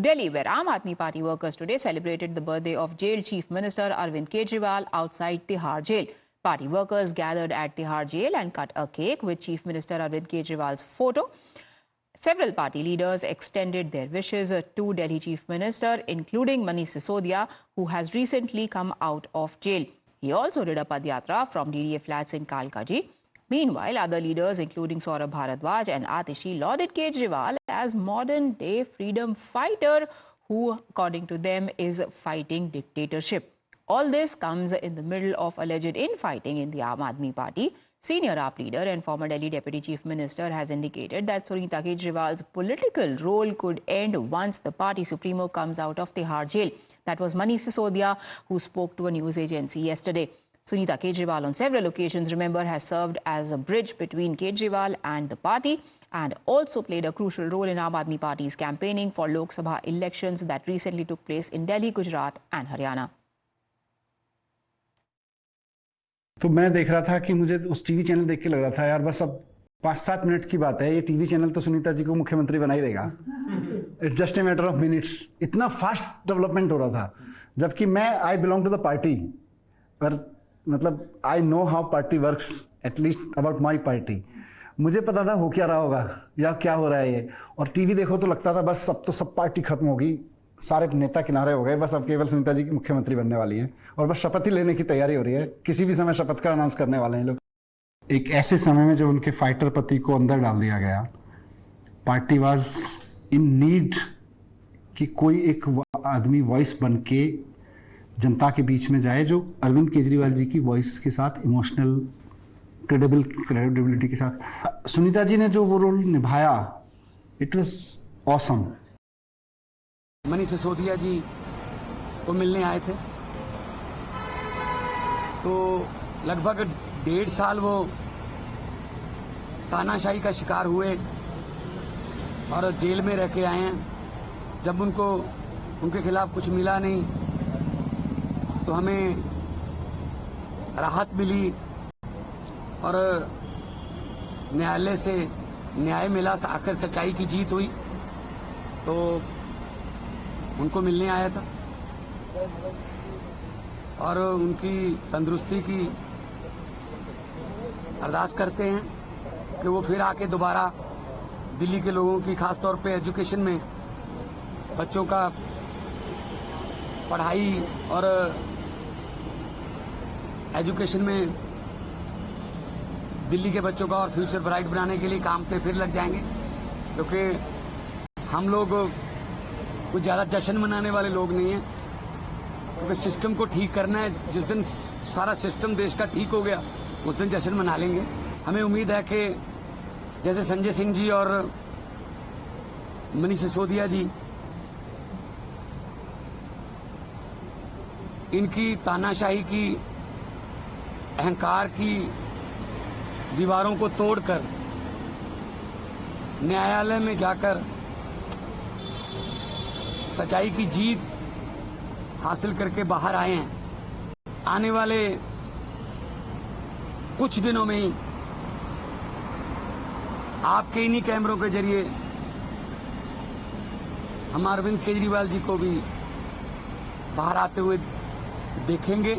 Delhi, where Aam Aadmi Party workers today celebrated the birthday of Jail Chief Minister Arvind Kejriwal outside Tihar Jail. Party workers gathered at Tihar Jail and cut a cake with Chief Minister Arvind Kejriwal's photo. Several party leaders extended their wishes to Delhi Chief Minister, including Manish Sisodia, who has recently come out of jail. He also did a Padyatra from DDA flats in Kalkaji. Meanwhile, other leaders, including Saurabh Bharadwaj and Atishi, lauded Kejriwal as modern-day freedom fighter who, according to them, is fighting dictatorship. All this comes in the middle of alleged infighting in the Aam Aadmi Party. Senior AAP leader and former Delhi Deputy Chief Minister has indicated that Sunita Kejriwal's political role could end once the party supremo comes out of Tihar jail. That was Manish Sisodia, who spoke to a news agency yesterday. Sunita Kejriwal on several occasions, remember, has served as a bridge between Kejriwal and the party and also played a crucial role in Aam Aadmi Party's campaigning for Lok Sabha elections that recently took place in Delhi, Gujarat and Haryana. तो मैं देख रहा था कि मुझे उस TV channel देख के लग रहा था यार बस अब 5-7 मिनट की बात है, ये टीवी चैनल तो सुनीता जी को मुख्यमंत्री बना ही देगा। It's just a matter of minutes. इतना फास्ट डेवलपमेंट हो रहा था, जबकि मैं I belong to the party, पर मतलब I know how party works, at least about my party. मुझे पता था हो क्या रहा होगा या क्या हो रहा है ये, और टीवी देखो तो लगता था बस अब तो सब पार्टी खत्म होगी, सारे नेता किनारे हो गए, बस अब केवल सुनीता जी की मुख्यमंत्री बनने वाली हैं और बस शपथ ही लेने की तैयारी हो रही है। किसी भी समय शपथ का अनाउंस करने वाले हैं लोग। एक ऐसे समय में जो उनके फाइटर पति को अंदर डाल दिया गया, पार्टी वाज इन नीड कि कोई एक आदमी वॉइस बन के जनता के बीच में जाए, जो अरविंद केजरीवाल जी की वॉइस के साथ इमोशनल क्रेडिबिलिटी के साथ सुनीता जी ने जो वो रोल निभाया, it was awesome. Manish Sisodia ji को मिलने आए थे, तो लगभग 1.5 साल वो तानाशाही का शिकार हुए और जेल में रह के आए हैं। जब उनके खिलाफ कुछ मिला नहीं तो हमें राहत मिली और न्यायालय से न्याय मिला, आखिर सच्चाई की जीत हुई, तो उनको मिलने आया था और उनकी तंदुरुस्ती की अरदास करते हैं कि वो फिर आके दोबारा दिल्ली के लोगों की, खासतौर पे एजुकेशन में बच्चों का पढ़ाई और एजुकेशन में दिल्ली के बच्चों का और फ्यूचर ब्राइट बनाने के लिए काम पे फिर लग जाएंगे, क्योंकि हम लोग कुछ ज़्यादा जश्न मनाने वाले लोग नहीं हैं, क्योंकि सिस्टम को ठीक करना है। जिस दिन सारा सिस्टम देश का ठीक हो गया उस दिन जश्न मना लेंगे। हमें उम्मीद है कि जैसे संजय सिंह जी और मनीष सिसोदिया जी इनकी तानाशाही की, अहंकार की दीवारों को तोड़कर न्यायालय में जाकर सच्चाई की जीत हासिल करके बाहर आए हैं। आने वाले कुछ दिनों में ही आपके इन्हीं कैमरों के जरिए हम अरविंद केजरीवाल जी को भी बाहर आते हुए देखेंगे।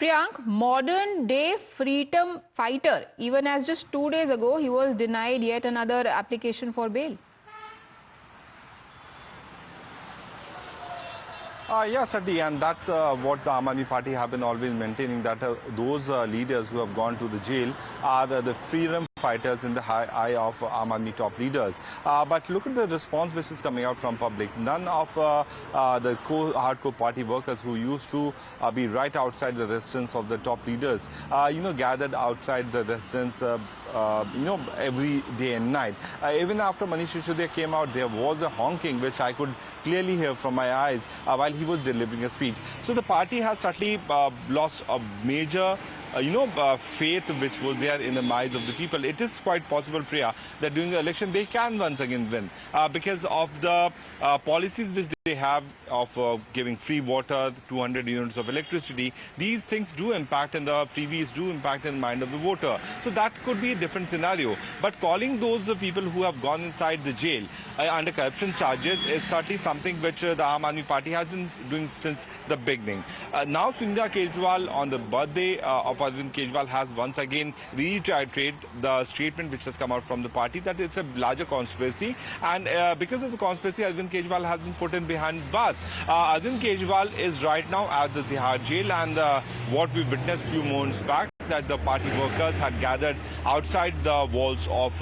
Priyank, modern day freedom fighter, even as just 2 days ago he was denied yet another application for bail. Yes, Sadhi, and that's what the Aam Aadmi Party have been always maintaining, that those leaders who have gone to the jail are the freedom fighters in the eye of Aam Aadmi top leaders. But look at the response which is coming out from public. None of the hardcore party workers who used to be right outside the residence of the top leaders, gathered outside the residence every day and night. Even after Manish Sisodia came out, there was a honking which I could clearly hear from my eyes while he was delivering a speech. So the party has certainly lost a major faith which was there in the minds of the people. It is quite possible, Priya, that during the election they can once again win because of the policies which they have of giving free water, 200 units of electricity, these things do impact and the freebies do impact in the mind of the voter. So that could be a different scenario. But calling those people who have gone inside the jail under corruption charges is certainly something which the Aam Aadmi Party has been doing since the beginning. Now Sunita Kejriwal, on the birthday of Arvind Kejriwal, has once again reiterated the statement which has come out from the party that it's a larger conspiracy, and because of the conspiracy, Arvind Kejriwal has been put in behind bars. Arvind Kejriwal is right now at the Tihar jail, and what we witnessed a few moments back, that the party workers had gathered outside the walls of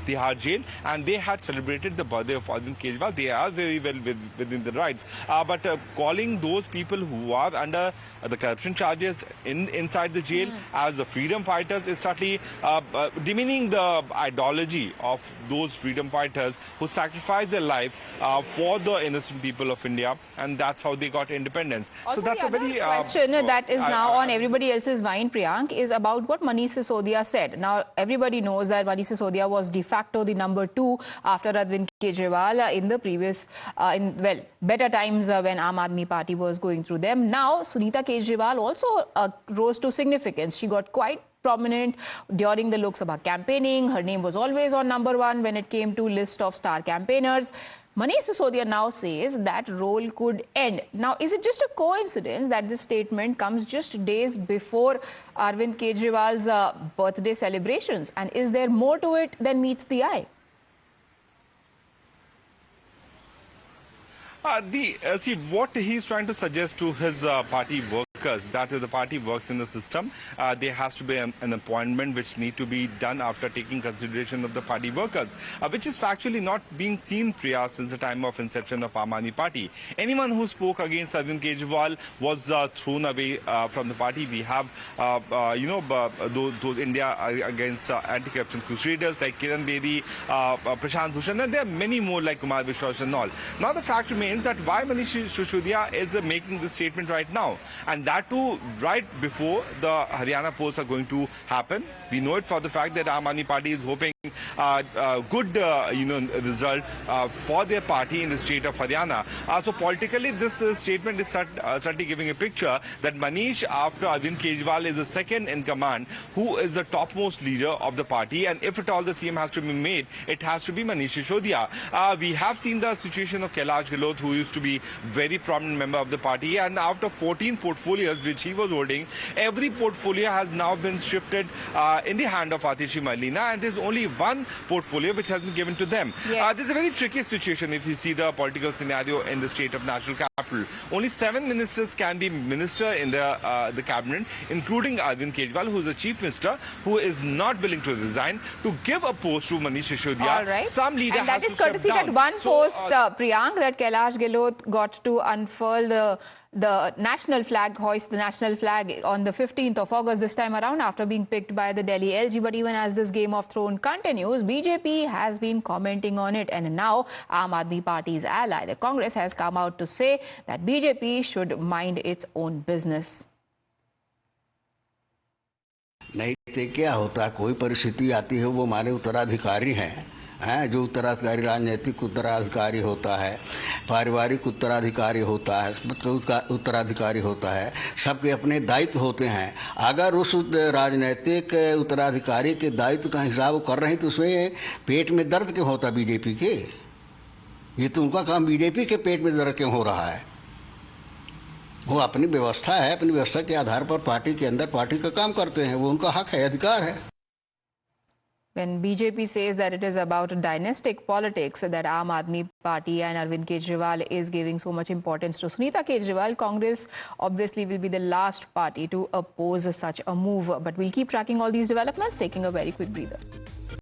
Tihar jail and they had celebrated the birthday of Arvind Kejriwal. They are very well within the rights. But calling those people who are under the corruption charges inside the jail as the freedom fighters is certainly demeaning the ideology of those freedom fighters who sacrificed their life for the innocent people of India, and that's how they got independence. Also, so that's the a very question that is now on everybody else's mind, Priyank, is about what Manish Sisodia said. Now, everybody knows that Manish Sisodia was de facto the number 2 after Arvind Kejriwal in the previous, better times when Aam Aadmi Party was going through them. Now, Sunita Kejriwal also rose to significance. She got quite prominent during the Lok Sabha campaigning. Her name was always on number 1 when it came to list of star campaigners. Manish Sisodia now says that role could end. Now, is it just a coincidence that this statement comes just days before Arvind Kejriwal's birthday celebrations? And is there more to it than meets the eye? See, what he's trying to suggest to his party workers, that is, the party works in the system, there has to be an appointment which need to be done after taking consideration of the party workers, which is factually not being seen, Priya, since the time of inception of Aam Aadmi Party. Anyone who spoke against Arvind Kejriwal was thrown away from the party. We have, those India against anti-corruption crusaders like Kiran Bedi, Prashant Bhushan, and there are many more like Kumar Vishwas and all. Now the fact remains that why Manish Sisodia is making this statement right now, and that too right before the Haryana polls are going to happen. We know it for the fact that Aam Aadmi Party is hoping good result for their party in the state of Haryana. So politically, this statement is certainly giving a picture that Manish, after Arvind Kejriwal, is the second in command, who is the topmost leader of the party, and if at all the CM has to be made, it has to be Manish Sisodia. We have seen the situation of Kailash Gilot, who used to be very prominent member of the party, and after 14 portfolios which he was holding, every portfolio has now been shifted in the hand of Atishi Marlina, and there's only one portfolio which has been given to them. Yes. This is a very tricky situation if you see the political scenario in the state of national capital. Only 7 ministers can be minister in the cabinet, including Arvind Kejriwal, who is the chief minister, who is not willing to resign to give a post to Manish Sisodia. All right. Some leader and has that is to step courtesy down. that one post, Priyank, that Kailash Gilot got to unfurl the national flag, hoist the national flag on the 15th of August this time around after being picked by the Delhi LG. But even as this Game of Thrones continues, BJP has been commenting on it, and now Aam Aadmi Party's ally, the Congress, has come out to say that BJP should mind its own business. नहीं तो क्या होता है, कोई परिस्थिति आती है, वो हमारे उत्तराधिकारी हैं, जो उत्तराधिकारी राजनीतिक उत्तराधिकारी होता है, पारिवारिक उत्तराधिकारी होता है, उसका उत्तराधिकारी होता है, सबके अपने दायित्व होते हैं। अगर उस राजनीतिक उत्तराधिकारी के दायित्व का हिसाब कर रहे हैं तो उसमें पेट में दर्द क्यों होता बीजेपी के? ये तो उनका काम, बीजेपी के पेट में दर्द क्यों हो रहा है? वो अपनी व्यवस्था है, अपनी व्यवस्था के आधार पर पार्टी के अंदर पार्टी का काम करते हैं, वो उनका हक है, अधिकार है। When BJP says that it is about dynastic politics, that Aam Aadmi Party and Arvind Kejriwal is giving so much importance to Sunita Kejriwal, Congress obviously will be the last party to oppose such a move. But we'll keep tracking all these developments, taking a very quick breather.